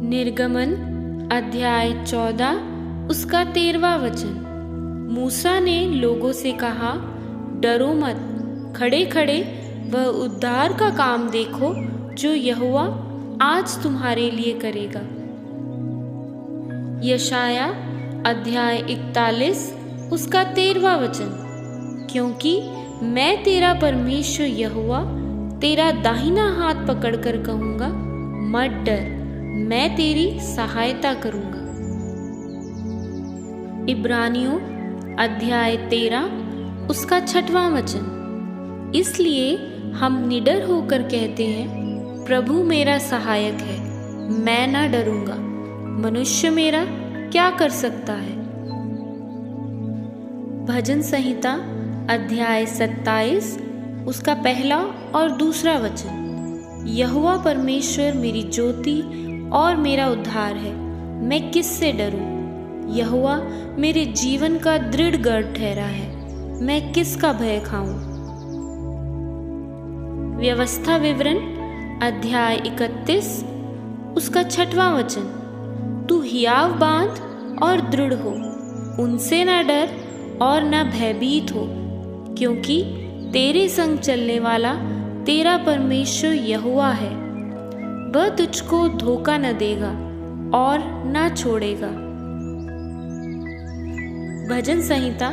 निर्गमन अध्याय 14 उसका 13वां वचन। मूसा ने लोगों से कहा, डरो मत, खड़े खड़े वह उद्धार का काम देखो जो यहोवा आज तुम्हारे लिए करेगा। यशाया अध्याय 41 उसका 13वां वचन। क्योंकि मैं तेरा परमेश्वर यहोवा तेरा दाहिना हाथ पकड़कर कहूँगा, मत डर, मैं तेरी सहायता करूँगा। इब्रानियों अध्याय 13 उसका 6वां वचन। इसलिए हम निडर होकर कहते हैं, प्रभु मेरा सहायक है, मैं ना डरूंगा। मनुष्य मेरा क्या कर सकता है। भजन संहिता अध्याय 27 उसका 1 और 2 वचन। यहोवा परमेश्वर मेरी ज्योति और मेरा उद्धार है, मैं किससे डरूं। यहोवा मेरे जीवन का दृढ़ गढ़ ठहरा है, मैं किसका भय खाऊं। व्यवस्था विवरण अध्याय 31 उसका 6वां वचन। तू हियाव बांध और दृढ़ हो, उनसे ना डर और ना भयभीत हो, क्योंकि तेरे संग चलने वाला तेरा परमेश्वर यहोवा है। वह तुझको धोखा न देगा और ना छोड़ेगा। भजन संहिता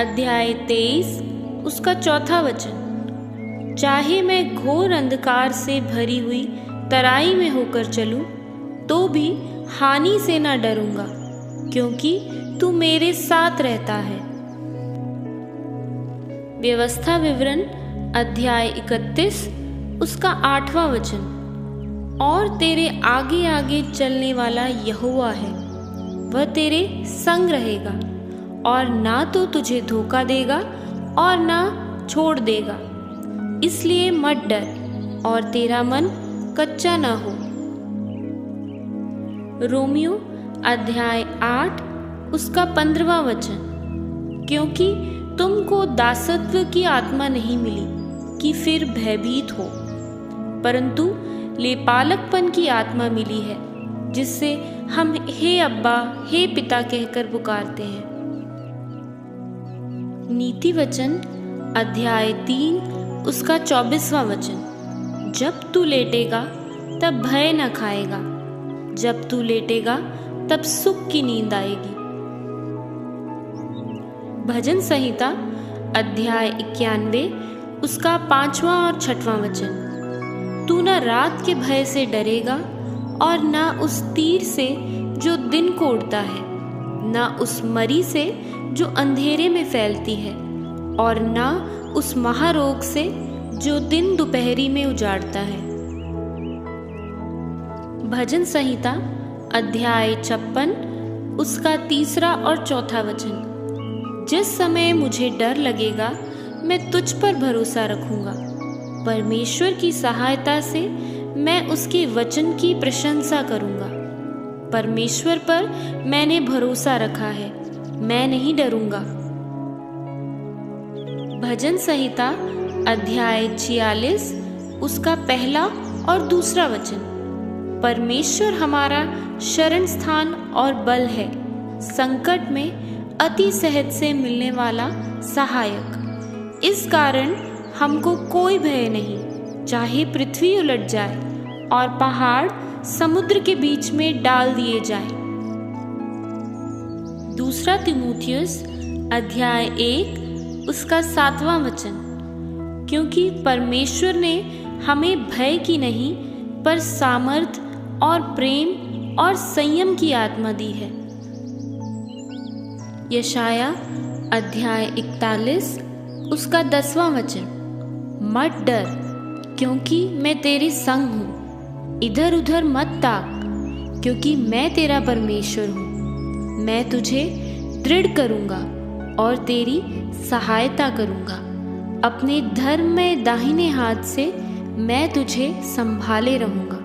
अध्याय 23 उसका 4 वचन। चाहे मैं घोर अंधकार से भरी हुई तराई में होकर चलूं, तो भी हानि से ना डरूंगा, क्योंकि तू मेरे साथ रहता है। व्यवस्था विवरण अध्याय 31 उसका 8वां वचन। और तेरे आगे आगे चलने वाला यहोवा है, वह तेरे संग रहेगा और ना तो तुझे धोखा देगा और ना छोड़ देगा। इसलिए मत डर और तेरा मन कच्चा ना हो। रोमियो अध्याय 8 उसका 15वां वचन। क्योंकि तुमको दासत्व की आत्मा नहीं मिली कि फिर भयभीत हो, परंतु लेपालकपन की आत्मा मिली है, जिससे हम हे अब्बा, हे पिता कहकर पुकारते हैं। नीति वचन अध्याय 3 उसका 24वां वचन। जब तू लेटेगा तब भय न खाएगा, जब तू लेटेगा तब सुख की नींद आएगी। भजन संहिता अध्याय 91 उसका 5वां और 6वां वचन। तू न रात के भय से डरेगा और न उस तीर से जो दिन को उड़ता है, न उस मरी से जो अंधेरे में फैलती है, और न उस महारोग से जो दिन दोपहरी में उजाड़ता है। भजन संहिता अध्याय 56 उसका 3 और 4 वचन। जिस समय मुझे डर लगेगा, मैं तुझ पर भरोसा रखूंगा। परमेश्वर की सहायता से मैं उसके वचन की प्रशंसा करूंगा। परमेश्वर पर मैंने भरोसा रखा है, मैं नहीं डरूंगा। भजन संहिता अध्याय 46 उसका 1 और 2 वचन। परमेश्वर हमारा शरण स्थान और बल है, संकट में अति सहज से मिलने वाला सहायक। इस कारण हमको कोई भय नहीं, चाहे पृथ्वी उलट जाए और पहाड़ समुद्र के बीच में डाल दिए जाए। 2 तीमुथियुस अध्याय 1 उसका 7वां वचन। क्योंकि परमेश्वर ने हमें भय की नहीं, पर सामर्थ और प्रेम और संयम की आत्मा दी है। यशाया अध्याय 41 उसका 10वां वचन। मत डर, क्योंकि मैं तेरे संग हूँ। इधर उधर मत ताक, क्योंकि मैं तेरा परमेश्वर हूँ। मैं तुझे दृढ़ करूँगा और तेरी सहायता करूँगा। अपने धर्म में दाहिने हाथ से मैं तुझे संभाले रहूँगा।